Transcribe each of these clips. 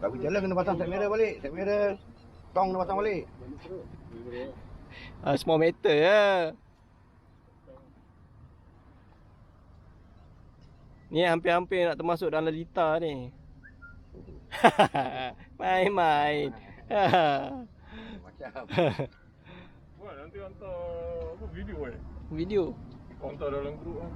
Tak pergi jalan kena pasang set merah balik. Set merah. Tong kena pasang balik. Small meter ya. Ni hampir-hampir nak termasuk dalam lita ni. Main-main. Macam. Wah, nanti hantar apa video Video. Hantar dalam grup lah.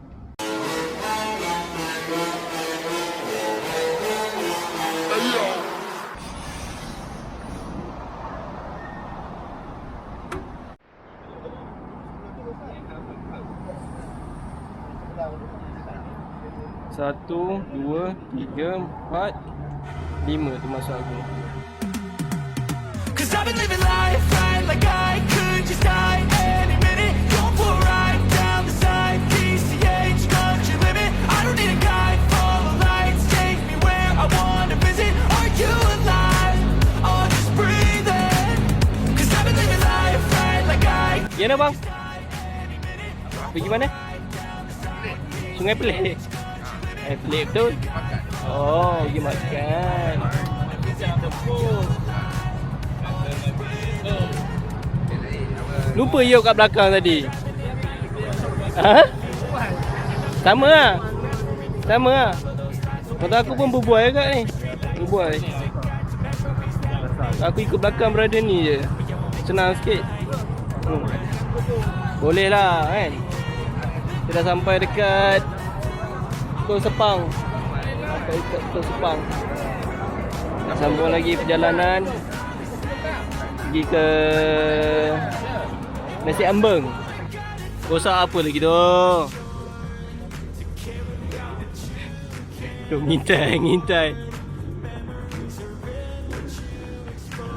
Satu, dua, tiga, empat, lima termasuk aku. Cause I've been living life right like I could just die any minute. Going for a ride down the side, PCH, country limit. I don't need a guide, follow lights, take me where I wanna visit. Are you alive? I'll just breathe in. Cause I've been living life right like I Ya nak bang? Pergi mana? Sungai Pelik. Pelik betul? Oh, pergi makan. Lupa you kat belakang tadi. Ha? Sama lah. Sama lah. Kata aku pun berbual kat ni. Berbual. Aku ikut belakang brother ni je. Senang sikit. Boleh lah kan. Kita dah sampai dekat Tol Sepang. Sampai dekat Tol Sepang. Nak sambung lagi perjalanan. Pergi ke Nasi Ambeng. Rosak apa lagi tu? Tu ngintai.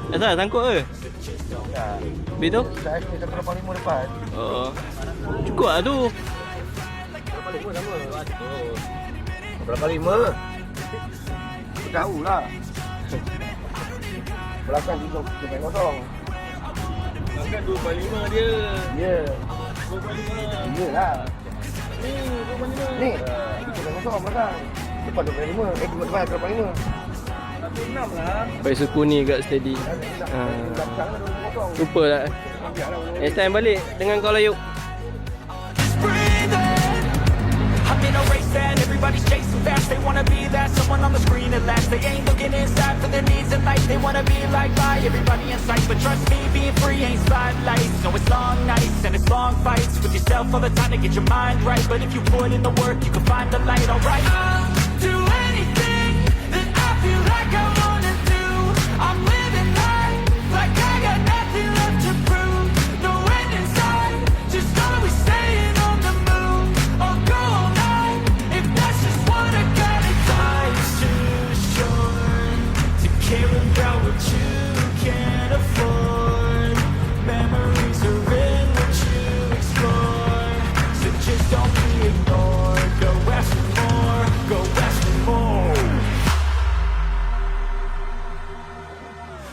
Asal sangkut ke? Habis tu? Dah SD 185 depan. Oh. Cukup lah tu. 185 sama. Berapa lima? Aku tahu lah. Belakang juga sampai kosong. Belakang 245 dia. Ya. 245. Iyalah. Ni 245. Ni. Itu sampai kosong belakang. Depan 25. Depan 25. 16 lah. Baik suku ni kat steady. Lupa tak. Next time balik dengan kau layuk. I'm in a race and everybody's chasing fast. They wanna be that someone on the screen at last. They ain't looking inside for their needs in life. They wanna be like by everybody in sight. But trust me, being free ain't spotlights. No, it's long nights and it's long fights with yourself all the time to get your mind right. But if you put in the work, you can find the light. Alright, I'll do anything that I feel like I wanna do. I'm living life like I got nothing left to prove. No end in sight, just always staying on the move. I'll go all night if that's just what I gotta do. Life's too short to care about what you can't afford. Memories are in what you explore. So just don't be ignored. Go ask for more. Go ask for more.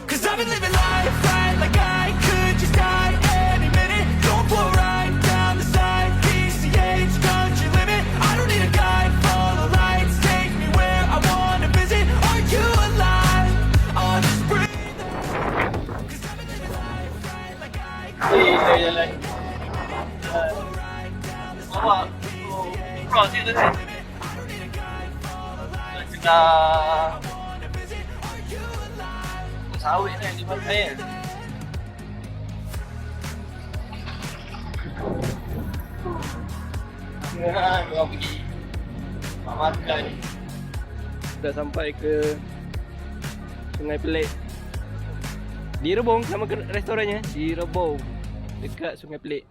Cause I've been living life right like I could just die any minute. Going for a ride down the side, PCH, country limit. I don't need a guide, follow lights, take me where I wanna visit. Are you alive? I'll just breathe. Cause I've been living life right like I could. Jalan. Awak cross itu kan? Tengah sawit kan di pantai kan? Kita pergi makan. Dah sampai ke Sungai Pelik. Di Rebong, nama restorannya di Rebong, dekat Sungai Pelik.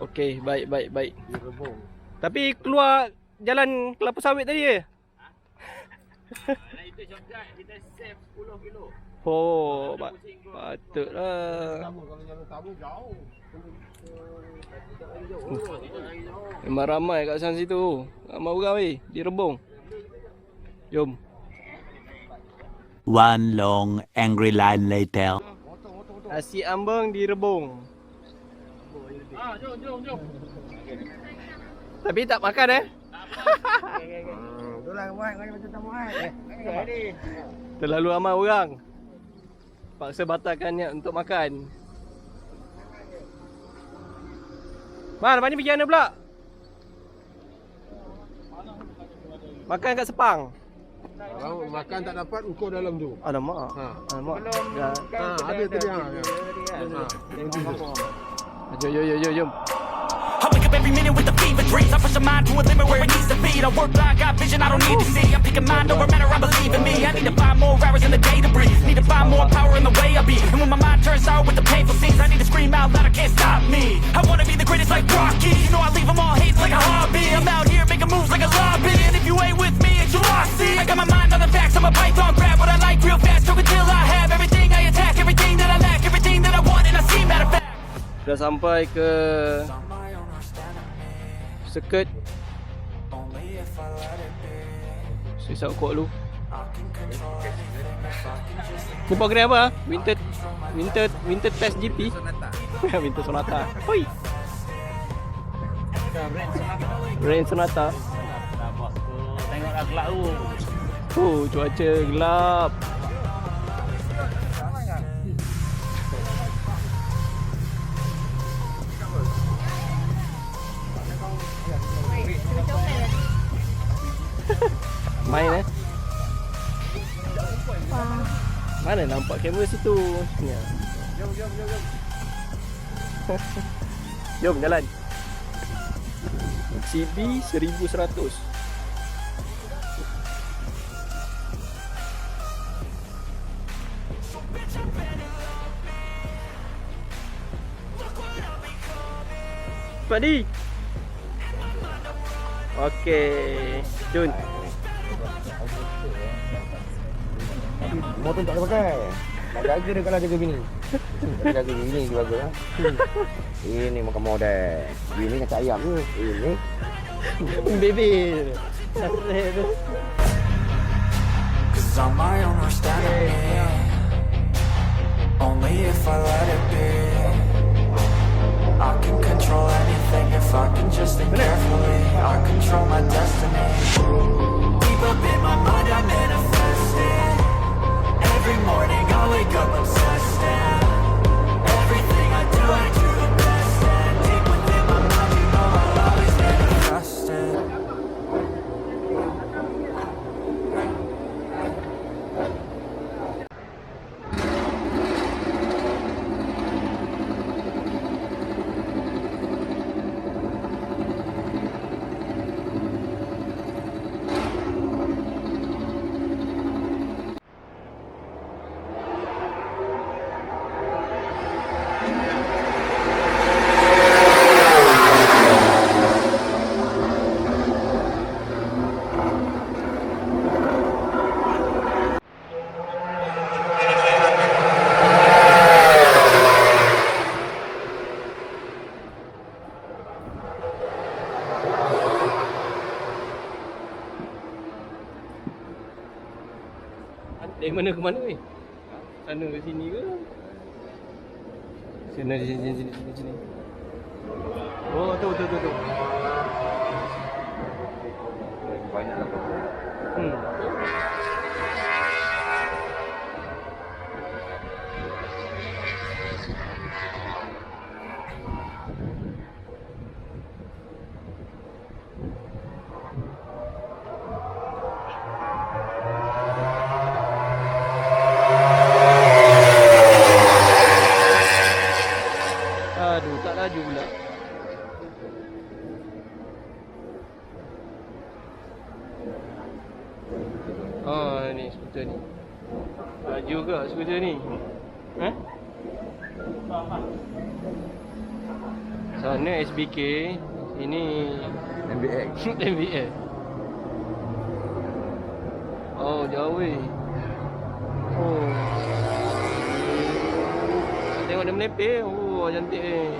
Okey, baik. Tapi keluar jalan kelapa sawit tadi je. Itu shortcut, kita save 10 kilo. Oh, patutlah. Kalau jalan tamu jauh. Memang ramai kat sana situ. Ramai orang weh di Rebong. Jom. One long angry line later. Nasi ambeng di Rebong. Jom. Tapi tak makan Itulah buat macam tamu ai. Ni. Terlalu ramai orang. Paksa batalkan niat untuk makan. Man, lepas ni pergi mana pula? Makan kat Sepang. Kalau makan tak dapat, engkau dalam tu. Alamak. Alamak. Ada tadi Jom. I wake up every minute with the fever dreams. I push my mind to a limit where it needs to be. I work blind, got vision I don't need to see. I'm picking mind over matter, I believe in me. I need to find more hours in the day to breathe. Need to find more power in the way I be. And when my mind turns sour with the painful scenes, I need to scream out loud, I can't stop me. I wanna be the greatest like Rocky. You know I leave them all hating like a hobby. I'm out here making moves like a lobby. And if you ain't with me, it's your loss. See, I got my mind on the facts, I'm a python, grab what I like real fast. Stroke until I have everything I attack, everything that I lack, everything that I want, and I see matter of fact. Dah sampai ke Sirkuit Sisa Kuala Lu. Ni program apa? Winter Test GP. Winter Sonata. Hoi. Rain Sonata. Tengoklah gelap tu. Oh, cuaca gelap. Main Mana nampak kamera situ? Ni. Jom jalan. CB 1100. Padi. Okey, Jun. Motor tak boleh pakai. Tak jaga dia kalau jaga bini. Jaga bini dia bagus lah. Ini makan model. Ini kacang ayam ke? Ini. Bebel. Cause I'm my own worst enemy. Only if I let it be. I can control anything if I can just think carefully. I control my destiny. Deep up in my mind I manifest it. Every morning I wake up obsessed and everything I do the best. And deep within my mind you know I'll always manifest it. Dari mana ke mana ni? Sana ke sini ke? Sini. Oh, tu. Banyak lah. Aduh, tak laju pula. Oh, ni skuter ni. Laju ke skuter ni? Sana SBK, ini MBX. MBX. Oh, jauh weh. Oh. Tengok dia melepeh. Oh, cantik ni.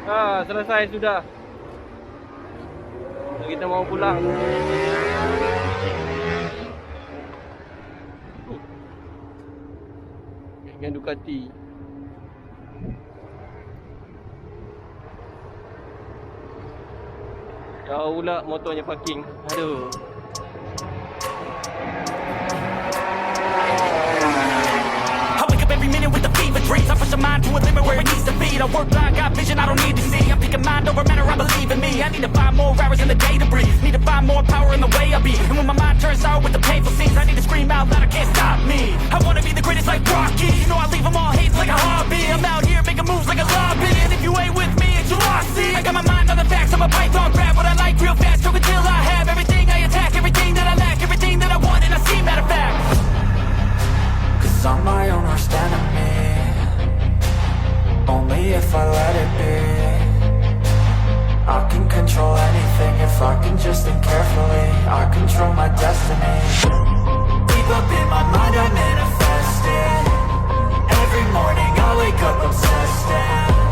Selesai sudah. Kita mau pulang. Dengan Ducati. Jauh pula motornya parking. Aduh. I wake up every minute with the fever dreams. I push my mind to a limit where it needs to be. I work blind, got vision I don't need to see. I'm picking mind over matter, I believe in me. I need to find more hours in the day to breathe. Need to find more power in the way I be. And when my mind turns sour with the painful scenes, I need to scream out loud, I can't stop me. I wanna be the greatest like Rocky. You know I leave them all hating like a hobby. I'm out here making moves like a lobby. And if you ain't with me, it's your loss. See, I got my mind on the facts, I'm a python, grab what I like real fast. Choke until I have everything I attack, everything that I lack, everything that I want, and I see matter of fact. Cause I'm my own worst enemy. Only if I let it be. I can control anything if I can just think carefully. I control my destiny. Deep up in my mind I manifest it. Every morning I wake up obsessed and